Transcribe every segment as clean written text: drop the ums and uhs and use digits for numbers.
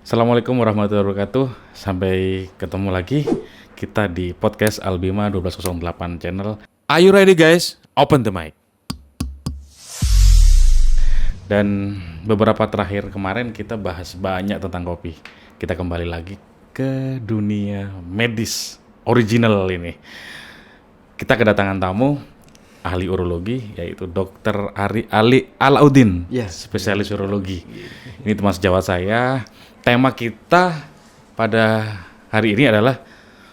Assalamualaikum warahmatullahi wabarakatuh. Sampai ketemu lagi kita di podcast Albima 1208 channel. Are you ready guys? Open the mic. Dan beberapa terakhir kemarin kita bahas banyak tentang kopi. Kita kembali lagi ke dunia medis original ini. Kita kedatangan tamu ahli urologi yaitu Dr. Ali Alauddin, spesialis urologi. Ini teman sejawat saya. Tema kita pada hari ini adalah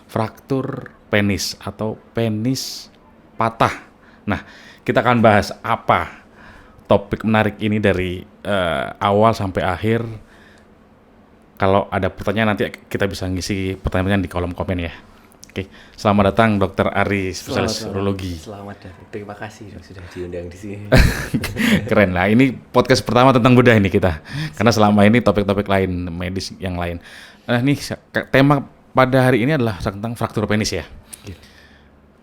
fraktur penis atau penis patah. Nah, kita akan bahas apa topik menarik ini dari awal sampai akhir. Kalau ada pertanyaan nanti kita bisa ngisi pertanyaan di kolom komen ya. Oke, selamat datang Dr. Ari, spesialis urologi. Selamat datang. Terima kasih dok sudah diundang di sini. Keren lah. Ini podcast pertama tentang bedah ini kita. Karena selama ini topik-topik lain medis yang lain. Nah, ini tema pada hari ini adalah tentang fraktur penis ya.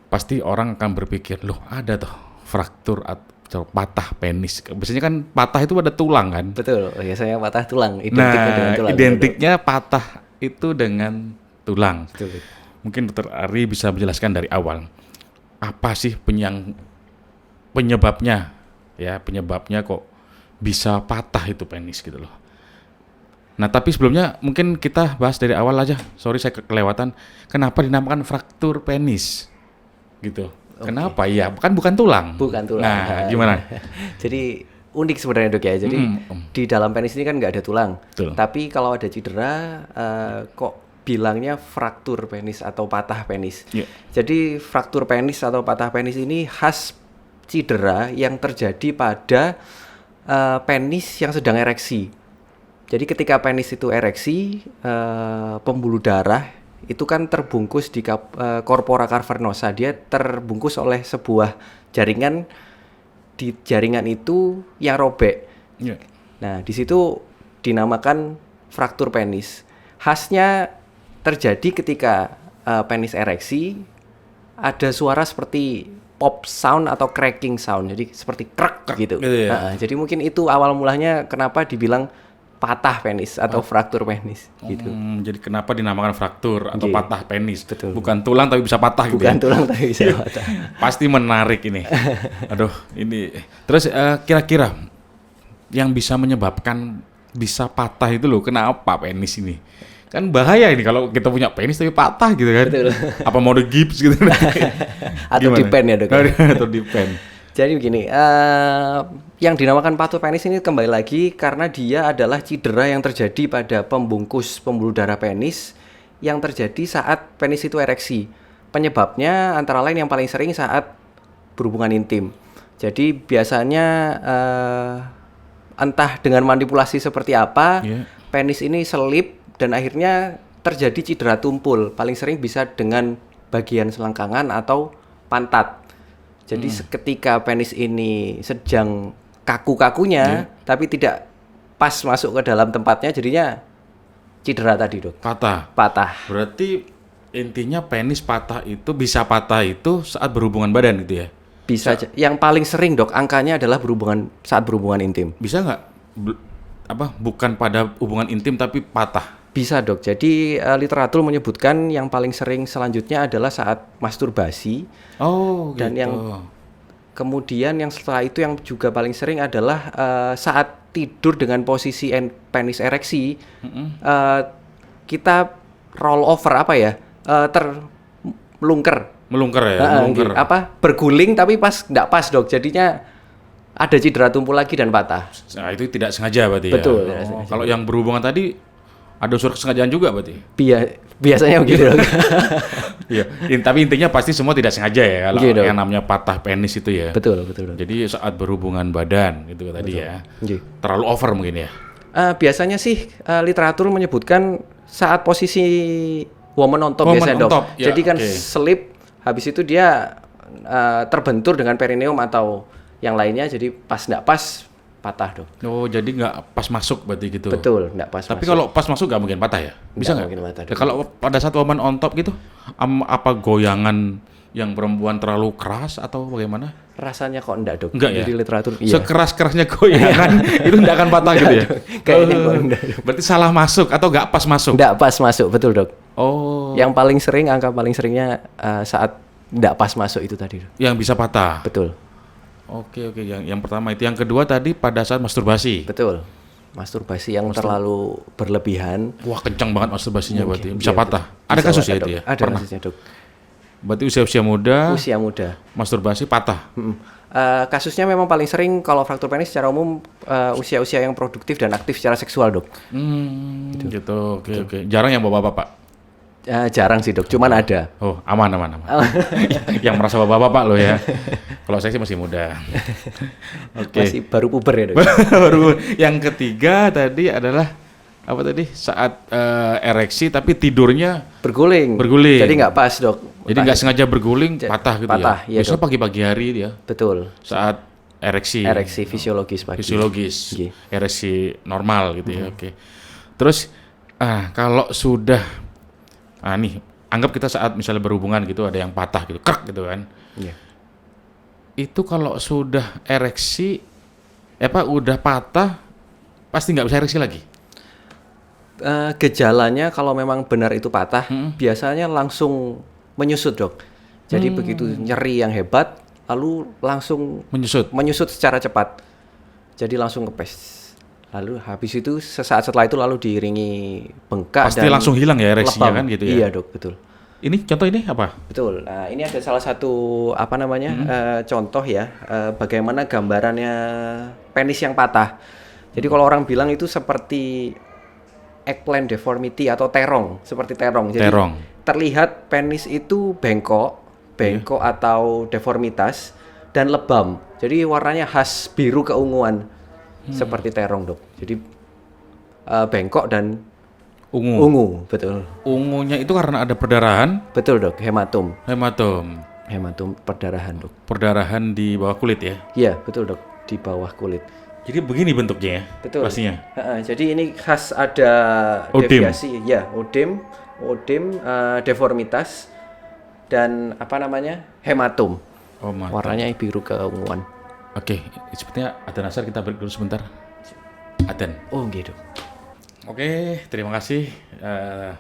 Pasti orang akan berpikir, loh ada tuh fraktur atau patah penis. Biasanya kan patah itu pada tulang kan? Betul. Biasanya patah tulang. Identiknya dengan tulang. Identiknya patah itu dengan tulang. Betul. Mungkin Dr. Ari bisa menjelaskan dari awal apa sih penyebabnya ya, penyebabnya kok bisa patah itu penis gitu loh. Nah, tapi sebelumnya mungkin kita bahas dari awal aja. Sorry saya kelewatan. Kenapa dinamakan fraktur penis? Gitu. Okay. Kenapa? Ya, bukan tulang. Bukan tulang. Nah, gimana? Jadi unik sebenarnya dok ya. Jadi di dalam penis ini kan nggak ada tulang. Betul. Tapi kalau ada cedera kok bilangnya fraktur penis atau patah penis. Yeah. Jadi fraktur penis atau patah penis ini khas cedera yang terjadi pada penis yang sedang ereksi. Jadi ketika penis itu ereksi, pembuluh darah itu kan terbungkus di corpora cavernosa. Dia terbungkus oleh sebuah jaringan. Di jaringan itu yang robek. Yeah. Nah, di situ dinamakan fraktur penis. Khasnya terjadi ketika penis ereksi, ada suara seperti pop sound atau cracking sound, jadi seperti krek gitu. Ya. Jadi mungkin itu awal mulanya kenapa dibilang patah penis atau fraktur penis gitu. Jadi kenapa dinamakan fraktur atau patah penis? Betul. Bukan tulang tapi bisa patah gitu. Bukan tulang tapi bisa patah. Pasti menarik ini. Aduh, ini. Terus kira-kira yang bisa menyebabkan bisa patah itu loh, kenapa penis ini? Kan bahaya ini kalau kita punya penis tapi patah gitu kan. Betul. Apa mau di gips gitu. Atau dipen ya dok. Atau dipen. Jadi begini, yang dinamakan patah penis ini kembali lagi karena dia adalah cedera yang terjadi pada pembungkus pembuluh darah penis yang terjadi saat penis itu ereksi. Penyebabnya antara lain yang paling sering saat berhubungan intim. Jadi biasanya entah dengan manipulasi seperti apa, penis ini selip dan akhirnya terjadi cedera tumpul. Paling sering bisa dengan bagian selangkangan atau pantat. Jadi ketika penis ini sedang kaku-kakunya, tapi tidak pas masuk ke dalam tempatnya, jadinya cedera tadi dok. Patah. Berarti intinya penis patah itu bisa patah itu saat berhubungan badan gitu ya? Bisa. Yang paling sering dok, angkanya adalah saat berhubungan intim. Bisa nggak? Bukan pada hubungan intim tapi patah? Bisa dok, jadi literatur menyebutkan yang paling sering selanjutnya adalah saat masturbasi. Oh gitu. Dan yang kemudian yang setelah itu yang juga paling sering adalah saat tidur dengan posisi penis ereksi, kita roll over melungker ya, berguling tapi pas nggak pas dok, jadinya ada cedera tumpul lagi dan patah. Nah itu tidak sengaja berarti. Betul, ya? Betul. Kalau yang berhubungan tadi ada unsur kesengajaan juga berarti? Biasanya begitu. Iya, tapi intinya pasti semua tidak sengaja ya kalau yang namanya patah penis itu ya. Betul. Jadi saat berhubungan badan gitu tadi ya. Terlalu over mungkin ya. Biasanya sih literatur menyebutkan saat posisi woman on top biasanya dok. Ya, jadi kan selip, habis itu dia terbentur dengan perineum atau yang lainnya, jadi pas nggak pas patah dok. Oh, jadi nggak pas masuk berarti gitu. Betul, nggak pas. Tapi kalau pas masuk nggak mungkin patah ya? Bisa nggak? Mungkin patah. Kalau pada saat woman on top gitu, apa goyangan yang perempuan terlalu keras atau bagaimana? Rasanya kok enggak, Dok. Enggak ya? Di literatur Sekeras-kerasnya goyangan itu enggak akan patah gitu ya? Kayaknya kok enggak. Berarti salah masuk atau enggak pas masuk? Enggak pas masuk, betul, Dok. Oh. Yang paling sering, angka paling seringnya saat enggak pas masuk itu tadi, Dok. Yang bisa patah. Betul. Oke. Yang pertama itu. Yang kedua tadi pada saat masturbasi. Betul. Masturbasi yang terlalu berlebihan. Wah, kencang banget masturbasinya berarti. Mungkin, Bisa iya, patah. betul. Ada Bisa kasus ya patah, itu Dok. ya? Ada Pernah. kasusnya, Dok. Berarti usia muda. Usia muda. Masturbasi patah. Kasusnya memang paling sering kalau fraktur penis secara umum usia-usia yang produktif dan aktif secara seksual, Dok. Gitu. Oke. Jarang yang bapak-bapak. Jarang sih, Dok. Cuman ada. Oh, aman. Yang merasa bapak-bapak loh ya. Kalau saya sih masih muda. Oke. Masih baru puber ya, Dok. Baru. Yang ketiga tadi adalah apa tadi? Saat ereksi tapi tidurnya Berguling. Berguling. Jadi nggak pas, Dok. jadi nggak sengaja berguling patah gitu patah, ya. iya, Biasanya Dok. pagi-pagi hari dia Betul. saat ereksi. Ereksi fisiologis pagi. Fisiologis. Iya. Ereksi normal gitu ya. Oke. Terus kalau sudah nih anggap kita saat misalnya berhubungan gitu ada yang patah gitu, krek gitu kan. Iya. Itu kalau sudah ereksi udah patah pasti nggak bisa ereksi lagi. Gejalanya kalau memang benar itu patah, biasanya langsung menyusut, Dok. Jadi begitu nyeri yang hebat, lalu langsung menyusut secara cepat. Jadi langsung kempes. Lalu habis itu sesaat setelah itu lalu diiringi bengkak Pasti dan langsung hilang ya ereksinya lebam. kan gitu ya. Iya, Dok, betul. Ini contoh ini apa? Betul. Nah, ini ada salah satu contoh ya, bagaimana gambarannya penis yang patah. Jadi kalau orang bilang itu seperti eggplant deformity atau terong, seperti terong. Jadi terlihat penis itu bengkok atau deformitas dan lebam. Jadi warnanya khas biru keunguan seperti terong, Dok. Jadi bengkok dan ungu, betul. Ungunya itu karena ada perdarahan? Betul, Dok, hematom. Hematom Perdarahan, Dok. Perdarahan di bawah kulit ya? Iya, betul, Dok, di bawah kulit. Jadi begini bentuknya ya? Betul. Pastinya. Jadi ini khas ada deviasi, ya, odem, deformitas dan hematom. Oh, mantap. Warnanya biru keunguan. Oke, sepertinya ada Nasar, kita break dulu sebentar. Aten. Oh, gitu. Oke, terima kasih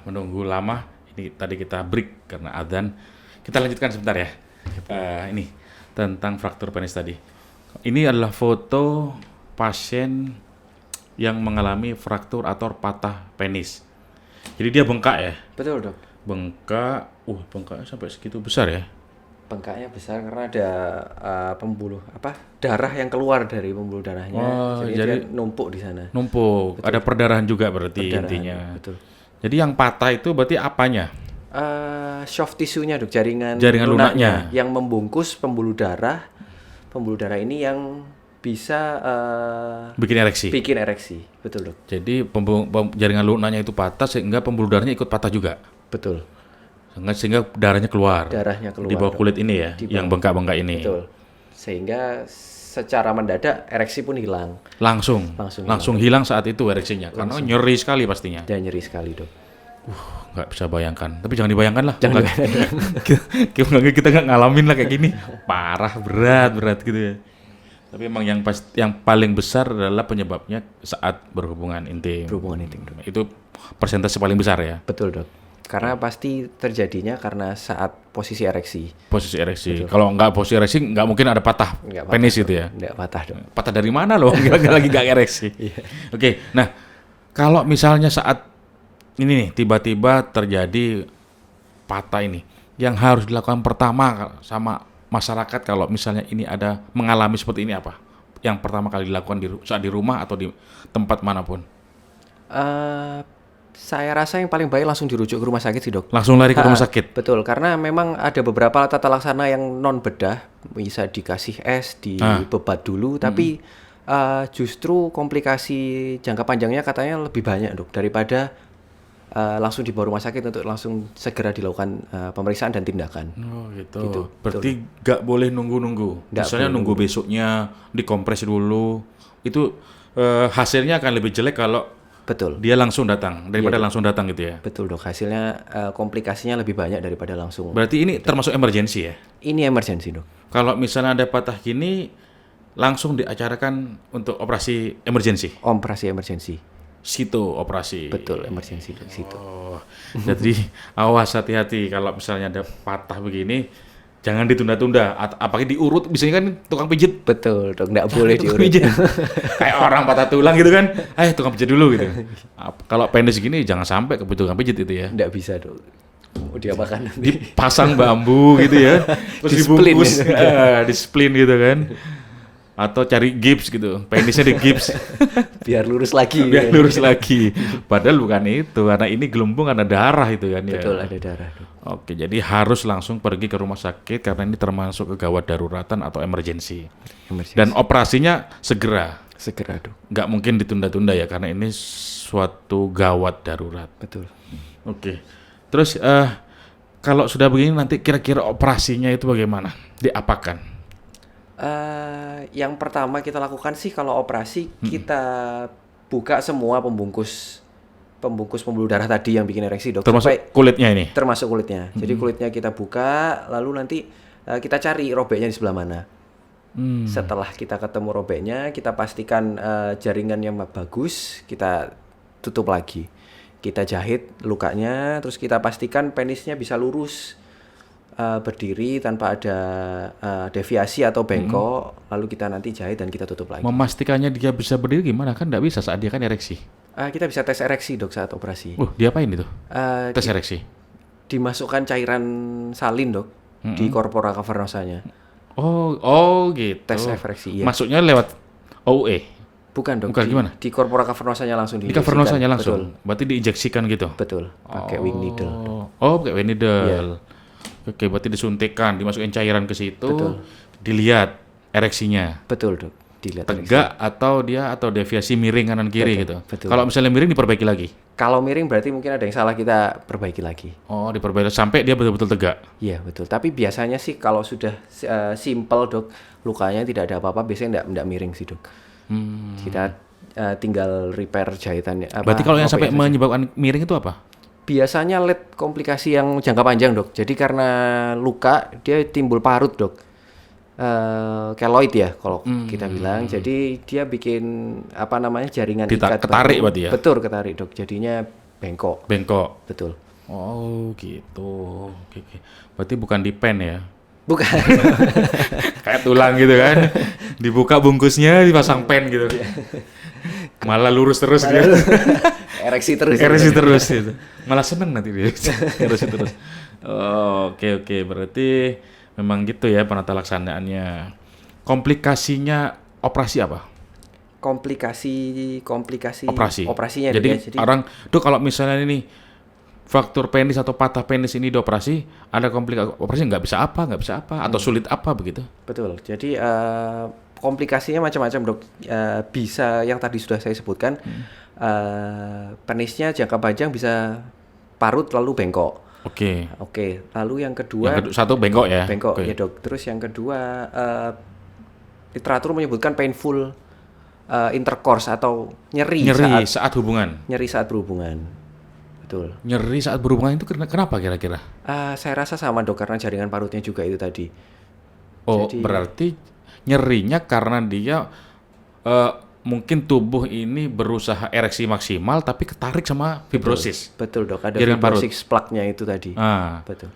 menunggu lama. Ini tadi kita break karena adzan. Kita lanjutkan sebentar ya. Ini tentang fraktur penis tadi. Ini adalah foto pasien yang mengalami fraktur atau patah penis. Jadi dia bengkak ya? Betul, Dok. Bengkak, bengkaknya sampai segitu besar ya? Bengkaknya besar karena ada darah yang keluar dari pembuluh darahnya. Jadi dia numpuk di sana. Numpuk, betul. Ada perdarahan juga berarti intinya. Betul. Jadi yang patah itu berarti apanya? Soft tisunya, Dok, jaringan lunaknya yang membungkus pembuluh darah. Pembuluh darah ini yang bisa bikin ereksi, betul, Dok. Jadi jaringan lunaknya itu patah sehingga pembuluh darahnya ikut patah juga. Betul. Sehingga darahnya keluar. Di bawah kulit ini ya, yang bengkak-bengkak ini. Betul. Sehingga secara mendadak ereksi pun hilang. Langsung hilang saat itu ereksinya. Karena nyeri sekali pastinya. Dan nyeri sekali, Dok. Nggak bisa bayangkan. Tapi jangan dibayangkan lah. Kita nggak ngalamin lah kayak gini. Parah, berat gitu ya. Tapi emang yang paling besar adalah penyebabnya saat berhubungan intim. Berhubungan intim, Dok. Itu persentase paling besar ya. Betul, Dok. Karena pasti terjadinya karena saat posisi ereksi. Kalau nggak posisi ereksi, nggak mungkin ada patah penis gitu ya. Nggak patah, Dok. Patah dari mana loh? Lagi nggak ereksi. Oke, nah kalau misalnya saat ini nih tiba-tiba terjadi patah ini, yang harus dilakukan pertama sama masyarakat kalau misalnya ini ada mengalami seperti ini apa? Yang pertama kali dilakukan saat di rumah atau di tempat manapun? Saya rasa yang paling baik langsung dirujuk ke rumah sakit sih, Dok. Langsung lari ke rumah sakit? Betul, karena memang ada beberapa tata laksana yang non bedah, bisa dikasih es, dibebat dulu, tapi justru komplikasi jangka panjangnya katanya lebih banyak, Dok, daripada langsung dibawa rumah sakit untuk langsung segera dilakukan pemeriksaan dan tindakan. Oh gitu. Berarti nggak boleh nunggu-nunggu. Misalnya nunggu besoknya dikompres dulu, itu hasilnya akan lebih jelek kalau dia langsung datang daripada langsung datang gitu ya. Betul, Dok. Hasilnya komplikasinya lebih banyak daripada langsung. Berarti ini termasuk emergensi ya? Ini emergensi, Dok. Kalau misalnya ada patah gini, langsung diacarakan untuk operasi emergency. Operasi emergency. Situ operasi. Betul, emergency di situ. Oh, jadi awas hati-hati kalau misalnya ada patah begini, jangan ditunda-tunda. Apalagi diurut, biasanya kan tukang pijit. Betul, dok, nggak boleh diurut. Kayak orang patah tulang gitu kan, ayo tukang pijit dulu gitu. Kalau penis gini jangan sampai ke tukang pijit itu ya. Nggak bisa, dok. Dia makan nanti. Dipasang bambu gitu ya, terus dibungkus, di-splint gitu kan. Atau cari gips gitu, penisnya di gips. Biar lurus lagi. Biar lurus lagi. Padahal bukan itu, karena ini gelembung karena darah itu kan ya. Betul, ada darah. Oke, jadi harus langsung pergi ke rumah sakit karena ini termasuk kegawat daruratan atau emergency. Dan operasinya segera. Segera, dok. Nggak mungkin ditunda-tunda ya, karena ini suatu gawat darurat. Betul. Oke. Terus kalau sudah begini nanti kira-kira operasinya itu bagaimana? Diapakan? Yang pertama kita lakukan sih kalau operasi kita buka semua pembungkus pembuluh darah tadi yang bikin ereksi, dok. Termasuk kulitnya ini? Termasuk kulitnya. Jadi kulitnya kita buka, lalu nanti kita cari robeknya di sebelah mana. Setelah kita ketemu robeknya, kita pastikan jaringan yang bagus, kita tutup lagi. Kita jahit lukanya, terus kita pastikan penisnya bisa lurus. Berdiri tanpa ada deviasi atau bengkok, lalu kita nanti jahit dan kita tutup lagi. Memastikannya dia bisa berdiri gimana? Kan nggak bisa saat dia kan ereksi. Kita bisa tes ereksi, dok, saat operasi. Diapain itu? Tes ereksi? Dimasukkan cairan salin, dok, di corpora cavernosanya. Oh gitu. Tes ereksi, iya. Masuknya lewat OUE? Bukan, dok. Bukan, gimana? Di corpora cavernosanya langsung diinjeksikan. Di cavernosanya langsung? Betul. Berarti diinjeksikan gitu? Betul, pakai wing needle. Pakai wing needle. Yeah. Oke, berarti disuntikkan, dimasukin cairan ke situ, betul. Dilihat ereksinya. Betul, dok. Dilihat tegak ereksinya. atau deviasi miring kanan kiri gitu. Betul. Kalau misalnya miring diperbaiki lagi. Kalau miring berarti mungkin ada yang salah, kita perbaiki lagi. Oh, diperbaiki sampai dia betul-betul tegak. Iya, betul. Tapi biasanya sih kalau sudah simple, dok, lukanya tidak ada apa-apa, biasanya enggak miring sih, dok. Kita tinggal repair jahitannya. Berarti kalau yang sampai menyebabkan miring itu apa? Biasanya lead komplikasi yang jangka panjang, dok. Jadi karena luka dia timbul parut, dok. Keloid ya kalau kita bilang. Jadi dia bikin jaringan ikat ketarik berarti ya. Betul, ketarik, dok. Jadinya bengkok. Betul. Oh gitu. Oke. Berarti bukan di pen ya? Bukan. Kayak tulang gitu kan. Dibuka bungkusnya, dipasang pen gitu. Malah lurus terus dia. Ereksi terus gitu. Malah seneng nanti dia. Ereksi terus. Oke. Berarti memang gitu ya penata laksanaannya. Komplikasinya operasi apa? Komplikasi operasinya. Jadi orang tuh kalau misalnya ini fraktur penis atau patah penis ini dioperasi, ada komplikasi operasi nggak bisa apa atau sulit apa begitu? Betul. Jadi komplikasinya macam-macam, dok. Bisa yang tadi sudah saya sebutkan, penisnya jangka panjang bisa parut lalu bengkok. Oke. Lalu yang kedua, satu bengkok ya. Bengkok ya, dok. Terus yang kedua, literatur menyebutkan painful intercourse atau nyeri saat hubungan. Nyeri saat berhubungan. Betul. Nyeri saat berhubungan itu kenapa kira-kira? Saya rasa sama, dok, karena jaringan parutnya juga itu tadi. Jadi, berarti nyerinya karena dia mungkin tubuh ini berusaha ereksi maksimal tapi ketarik sama fibrosis. Betul, dok. Ada fibrosis plaknya itu tadi. Betul.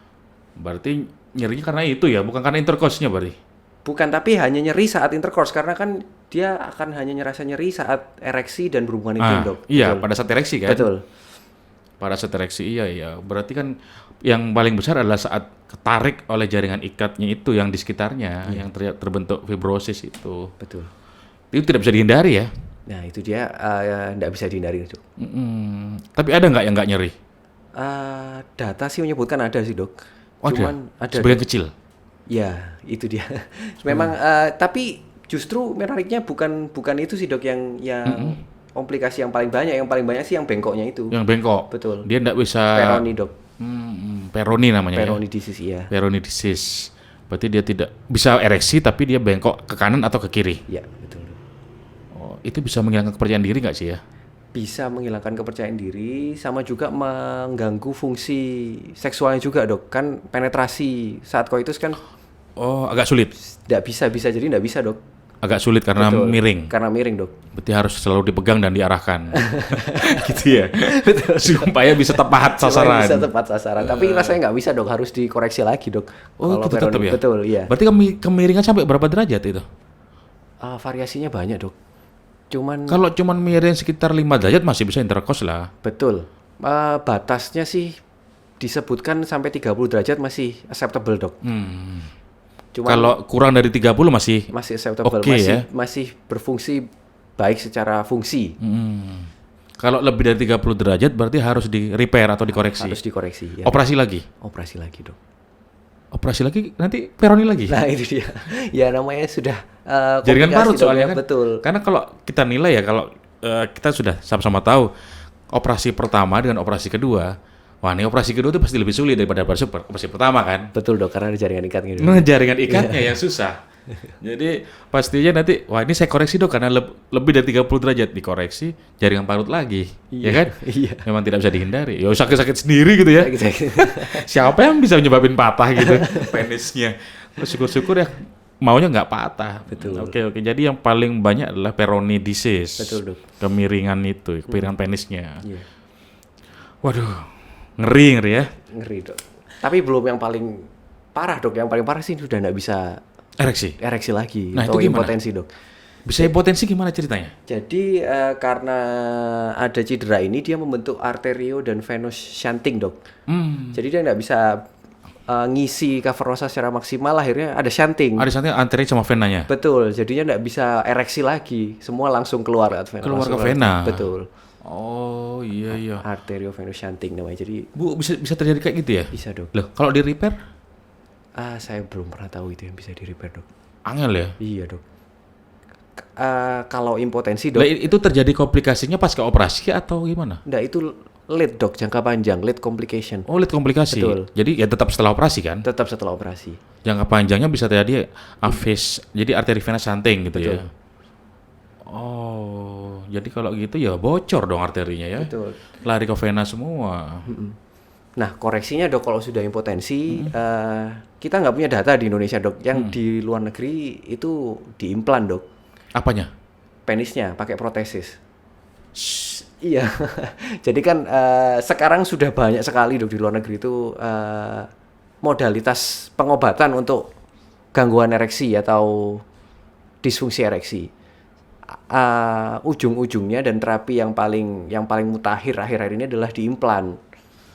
Berarti nyerinya karena itu ya, bukan karena intercourse-nya berarti? Bukan, tapi hanya nyeri saat intercourse karena kan dia akan hanya ngerasa nyeri saat ereksi dan berhubungan intim, dok. Iya, pada saat ereksi kan? Betul. Pada saat ereksi iya. Berarti kan yang paling besar adalah saat ketarik oleh jaringan ikatnya itu yang di sekitarnya, yang terbentuk fibrosis itu. Betul. Itu tidak bisa dihindari ya? Nah, itu dia tidak bisa dihindari, dok. Tapi ada nggak yang nggak nyeri? Data sih menyebutkan ada sih, dok. Cuman ada sebagian kecil. Ya, itu dia. Memang tapi justru menariknya bukan itu sih, dok, yang komplikasi yang paling banyak sih yang bengkoknya itu. Yang bengkok. Betul. Dia enggak bisa Peyronie, dok. Peyronie namanya. Peyronie disease, ya. Peyronie disease. Berarti dia tidak bisa ereksi tapi dia bengkok ke kanan atau ke kiri. Iya, betul. Oh, itu bisa menghilangkan kepercayaan diri nggak sih ya? Bisa menghilangkan kepercayaan diri, sama juga mengganggu fungsi seksualnya juga, dok. Kan penetrasi saat koitus kan Oh, agak sulit. Nggak bisa jadi nggak bisa, Dok. Agak sulit karena Betul. miring. Karena miring, Dok. Berarti harus selalu dipegang dan diarahkan. Gitu ya. Betul. Supaya bisa tepat sasaran. Supaya bisa tepat sasaran. Tapi rasanya nggak bisa, Dok. Harus dikoreksi lagi, Dok. Oh, kalau itu tetap ya? Betul, iya. Berarti kemiringan sampai berapa derajat itu? Variasinya banyak, Dok. Kalau cuman miring sekitar 5 derajat masih bisa intercourse lah. Betul. Batasnya sih disebutkan sampai 30 derajat masih acceptable, Dok. Kalau kurang dari 30 masih acceptable, masih berfungsi baik secara fungsi. Kalau lebih dari 30 derajat berarti harus di repair atau dikoreksi. Harus dikoreksi, ya. Operasi lagi, Dok. Operasi lagi nanti peroni lagi. Nah, itu dia. Ya namanya sudah jaringan parut soalnya ya, kan. Betul. Karena kalau kita nilai ya, kalau kita sudah sama-sama tahu operasi pertama dengan operasi kedua, wah ini operasi kedua itu pasti lebih sulit daripada operasi pertama kan. Betul, Dok, karena ada jaringan ikatnya. Nah, jaringan ikatnya yang susah. Jadi pastinya nanti, wah ini saya koreksi, Dok, karena lebih dari 30 derajat dikoreksi, jaringan parut lagi. Ya kan? Iya. Memang tidak bisa dihindari. Ya sakit-sakit sendiri gitu ya. Sakit. Siapa yang bisa nyebabin patah gitu penisnya? Syukur-syukur ya maunya nggak patah. Betul. Oke. Jadi yang paling banyak adalah peronidiosis. Betul, Dok. Kemiringan itu, kemiringan penisnya. Iya. Waduh. Ngeri ya. Ngeri, Dok. Tapi belum yang paling parah, Dok. Yang paling parah sih sudah nggak bisa ereksi lagi. Nah, atau itu gimana? impotensi, Dok. Bisa impotensi gimana ceritanya? Jadi karena ada cedera ini dia membentuk arterio dan venous shunting, Dok. Jadi dia nggak bisa ngisi cavernosa secara maksimal, akhirnya ada shunting. Ada shunting arteri sama venanya. Betul, jadinya nggak bisa ereksi lagi, semua langsung keluar ke vena. Betul. Oh iya. Arterio venous shunting namanya. Jadi bisa terjadi kayak gitu ya? Bisa, Dok. Loh, kalau di repair? Saya belum pernah tahu itu yang bisa di repair, Dok. Angel ya? Iya, Dok. Kalau impotensi, Dok. Itu terjadi komplikasinya pasca operasi atau gimana? Enggak, itu late, Dok, jangka panjang, late complication. Oh, late komplikasi. Betul. Jadi ya tetap setelah operasi kan? Tetap setelah operasi. Jangka panjangnya bisa terjadi AVES, jadi arteri vena shunting gitu. Betul. Ya. Oh, jadi kalau gitu ya bocor dong arterinya ya. Betul. Lari ke vena semua. Nah, koreksinya, Dok, kalau sudah impotensi, kita nggak punya data di Indonesia, Dok. Yang di luar negeri itu diimplan, Dok. Apanya? Penisnya pakai protesis. Iya. Jadi kan sekarang sudah banyak sekali, Dok, di luar negeri itu modalitas pengobatan untuk gangguan ereksi atau disfungsi ereksi. Ujung-ujungnya dan terapi yang paling mutakhir akhir-akhir ini adalah diimplan.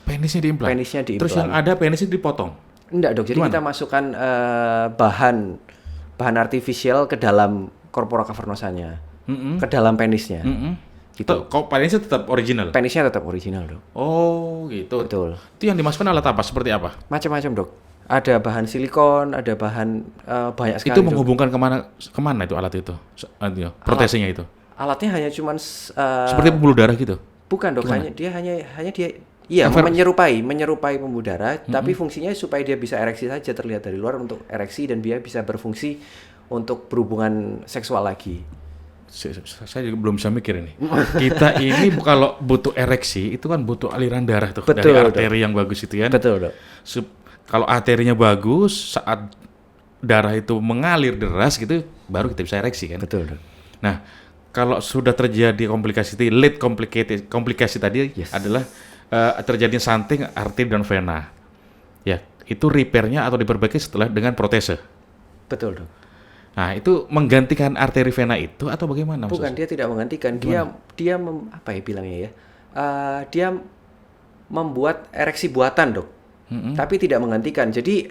Penisnya diimplan. Terus yang ada penisnya dipotong. Enggak, Dok. Jadi kita masukkan bahan artifisial ke dalam corpora cavernosanya, ke dalam penisnya. Gitu. Kok penisnya tetap original? Penisnya tetap original, Dok. Oh, gitu. Betul. Itu yang dimasukkan alat apa? Seperti apa? Macam-macam, Dok. Ada bahan silikon, ada bahan banyak sekali. Itu menghubungkan kemana itu alat itu? Protesinya itu? Alatnya hanya cuman seperti pembuluh darah gitu? Bukan, Dok. Iya, menyerupai pembuluh darah, tapi fungsinya supaya dia bisa ereksi saja, terlihat dari luar untuk ereksi dan dia bisa berfungsi untuk berhubungan seksual lagi. Saya juga belum bisa mikir ini. Kita ini kalau butuh ereksi itu kan butuh aliran darah tuh. Betul, dari arteri yang bagus itu kan. Betul, Dok. Kalau arterinya bagus, saat darah itu mengalir deras gitu, baru kita bisa ereksi kan. Betul, Dok. Nah, kalau sudah terjadi komplikasi tadi adalah terjadi shunting arteri dan vena. Ya, itu repairnya atau diperbaiki setelah dengan protese. Betul, Dok. Nah, itu menggantikan arteri vena itu atau bagaimana? Bukan, dia tidak menggantikan. Dia dia membuat ereksi buatan, Dok. Tapi tidak menggantikan. Jadi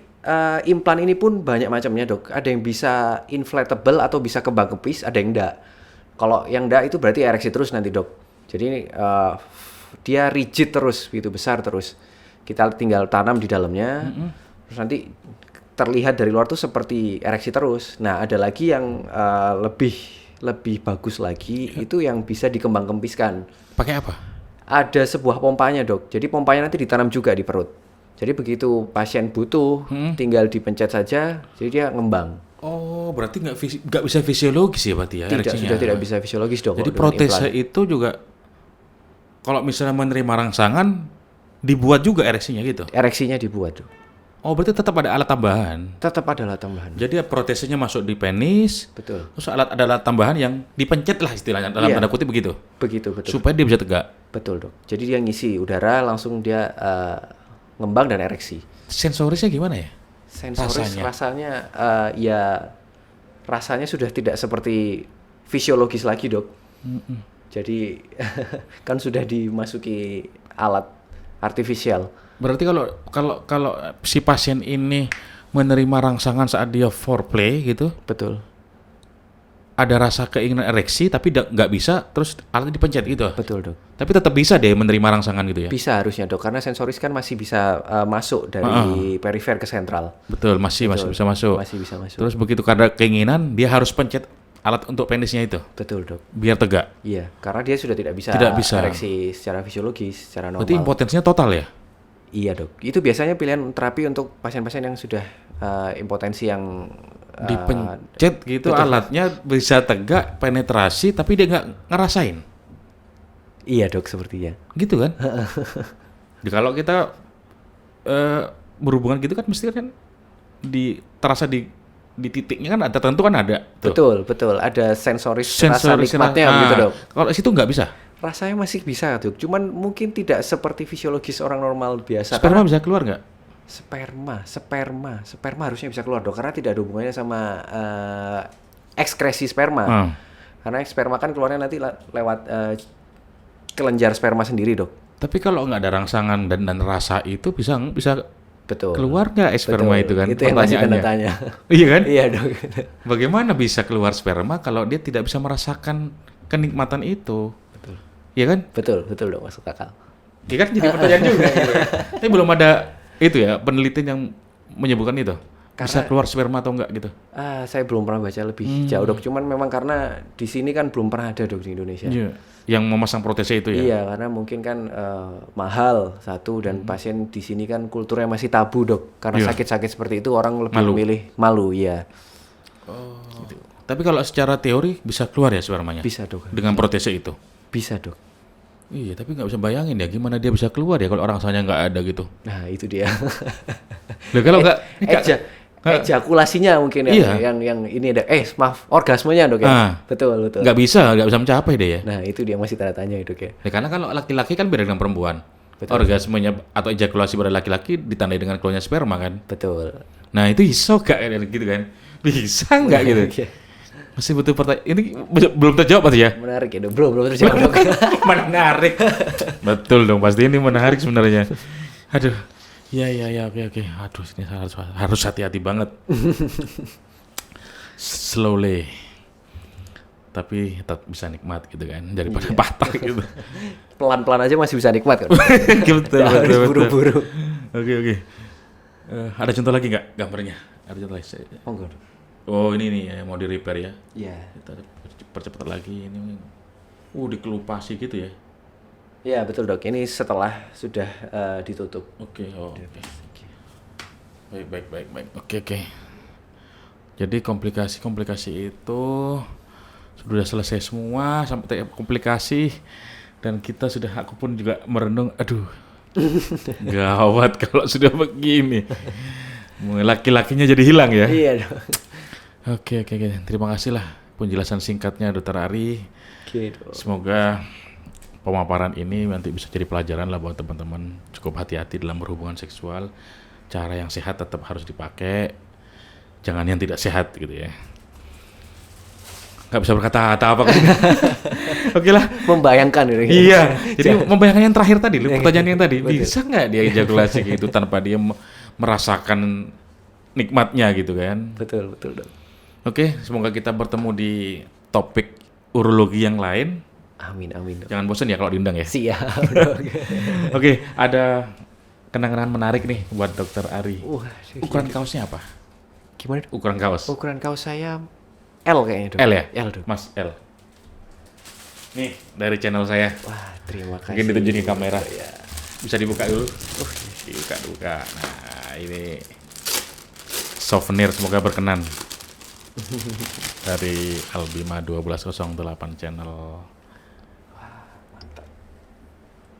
implan ini pun banyak macamnya, Dok. Ada yang bisa inflatable atau bisa kembang kempis, ada yang enggak. Kalau yang enggak itu berarti ereksi terus nanti, Dok. Jadi dia rigid terus, begitu besar terus. Kita tinggal tanam di dalamnya, terus nanti terlihat dari luar tuh seperti ereksi terus. Nah, ada lagi yang lebih bagus lagi, itu yang bisa dikembang-kempiskan. Pakai apa? Ada sebuah pompanya, Dok. Jadi pompanya nanti ditanam juga di perut. Jadi begitu pasien butuh, tinggal dipencet saja, jadi dia ngembang. Oh, berarti nggak bisa fisiologis ya berarti ya? Sudah tidak bisa fisiologis, Dok. Jadi protese itu juga kalau misalnya menerima rangsangan dibuat juga ereksinya gitu? Ereksinya dibuat, Dok. Oh, berarti tetap ada alat tambahan. Tetap ada alat tambahan. Jadi protesnya masuk di penis. Betul. Terus ada alat tambahan yang dipencet lah istilahnya dalam tanda kutip begitu. Begitu, betul. Supaya dia bisa tegak. Betul, Dok. Jadi dia ngisi udara langsung dia ngembang dan ereksi. Sensorisnya gimana ya? Sensoris rasanya ya rasanya sudah tidak seperti fisiologis lagi, Dok. Jadi kan sudah dimasuki alat artifisial. Berarti kalau si pasien ini menerima rangsangan saat dia foreplay gitu, betul. Ada rasa keinginan ereksi tapi nggak bisa, terus alatnya dipencet gitu. Betul, Dok. Tapi tetap bisa deh menerima rangsangan gitu ya? Bisa harusnya, Dok, karena sensoris kan masih bisa masuk dari perifer ke sentral. Betul, masih bisa masuk. Masih bisa masuk. Terus begitu karena keinginan, dia harus pencet alat untuk penisnya itu. Betul, Dok. Biar tegak. Iya, karena dia sudah tidak bisa ereksi secara fisiologis, secara normal. Berarti impotensinya total ya? Iya, Dok. Itu biasanya pilihan terapi untuk pasien-pasien yang sudah impotensi yang dipencet gitu, betul. Alatnya bisa tegak, penetrasi, tapi dia nggak ngerasain. Iya, Dok, sepertinya. Gitu kan? Kalau kita berhubungan gitu kan mesti kan terasa di titiknya kan ada tertentu kan ada. Tuh. Betul. Ada sensoris rasa nikmatnya gitu, Dok. Kalau situ nggak bisa? Rasanya masih bisa, Dok. Cuman mungkin tidak seperti fisiologis orang normal biasa. Sperma bisa keluar nggak? Sperma harusnya bisa keluar, Dok, karena tidak ada hubungannya sama ekskresi sperma. Karena sperma kan keluarnya nanti lewat kelenjar sperma sendiri, Dok. Tapi kalau nggak ada rangsangan dan rasa itu bisa betul. Keluar nggak sperma itu kan? Itu yang masih tanya. Iya kan? Iya, Dok. Bagaimana bisa keluar sperma kalau dia tidak bisa merasakan kenikmatan itu? Betul. Iya kan? Betul, Dok, masuk akal. Iya kan jadi pertanyaan juga gitu. Tapi belum ada itu ya penelitian yang menyebutkan itu. Bisa keluar sperma atau enggak gitu? Saya belum pernah baca lebih jauh, Dok. Cuman memang karena di sini kan belum pernah ada, Dok, di Indonesia. Iya. Yang memasang protesnya itu ya? Iya, karena mungkin kan mahal satu dan pasien di sini kan kulturnya masih tabu, Dok. Karena sakit-sakit seperti itu orang lebih memilih malu, ya. Oh. Gitu. Tapi kalau secara teori bisa keluar ya spermanya? Bisa, Dok. Dengan protesnya itu? Bisa, Dok. Iya, tapi nggak bisa bayangin ya gimana dia bisa keluar ya kalau rangsanya nggak ada gitu. Nah, itu dia. Loh, kalau nggak ejakulasinya mungkin yang ini ada. Maaf, orgasmenya, Dok, ya. Betul. Nggak bisa mencapai deh ya. Nah, itu dia masih tanda tanya, Dok, ya. Karena kalau laki-laki kan beda dengan perempuan. Betul. Orgasmenya atau ejakulasi pada laki-laki ditandai dengan keluarnya sperma kan. Betul. Nah, itu iso nggak gitu kan? Bisa nggak gitu? Masih butuh pertanyaan. Ini belum terjawab pasti ya? Menarik ya, Dok. Belum terjawab, Dok. Menarik. Betul dong, pasti ini menarik sebenarnya. Aduh. Ya, oke. Aduh, ini harus hati-hati banget. Slowly. Tapi tetap bisa nikmat gitu kan, daripada patah gitu. Pelan-pelan aja masih bisa nikmat kan. Betul. Buru-buru. Oke. Ada contoh lagi nggak gambarnya? Ada contoh lagi? Oh, enggak. Oh, ini nih yang mau di repair ya? Iya. Kita percepat lagi ini. Dikelupasi gitu ya? Iya, betul, Dok. Ini setelah sudah ditutup. Oke. Baik. Oke. Jadi komplikasi itu sudah selesai semua sampai komplikasi dan aku pun juga merenung, aduh. Gawat kalau sudah begini. Laki-lakinya jadi hilang ya? Iya, Dok. Oke. Terima kasih lah penjelasan singkatnya, Dr. Ari. Semoga pemaparan ini nanti bisa jadi pelajaran lah buat teman-teman. Cukup hati-hati dalam berhubungan seksual. Cara yang sehat tetap harus dipakai. Jangan yang tidak sehat gitu ya. Nggak bisa berkata-kata apa. Oke lah. Membayangkan ini. Iya. Jadi membayangkan yang terakhir tadi, pertanyaan yang tadi. Bisa nggak dia ejakulasi gitu tanpa dia merasakan nikmatnya gitu kan? Betul, Dok. Oke, semoga kita bertemu di topik urologi yang lain. Amin, Dok. Jangan bosan ya kalau diundang ya. Siap, Dok. Oke, ada kenang-kenangan menarik nih buat Dr. Ari. Ukuran kaosnya apa? Gimana? Ukuran kaos. Ukuran kaos saya L kayaknya, Dok. L ya? L, Dok. Mas L. Nih, dari channel saya. Wah, terima kasih. Mungkin ditunjukin kamera. Ya. Bisa dibuka dulu. Dibuka. Nah, ini souvenir, semoga berkenan. Dari Albima 1208 channel. Wah, mantap.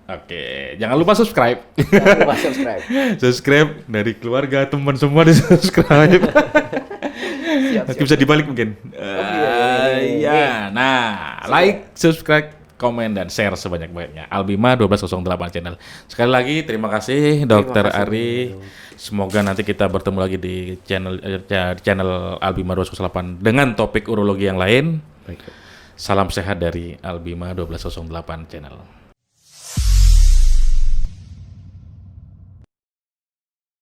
Oke, jangan lupa subscribe. Jangan lupa subscribe. Subscribe dari keluarga, teman semua di subscribe. Siap. Bisa dibalik mungkin. Iya. Nah, like, subscribe, komen dan share sebanyak-banyaknya. Albima 1208 channel. Sekali lagi terima kasih Dr. Ari. Semoga nanti kita bertemu lagi di channel Albima 1208 dengan topik urologi yang lain. Baik. Salam sehat dari Albima 1208 channel.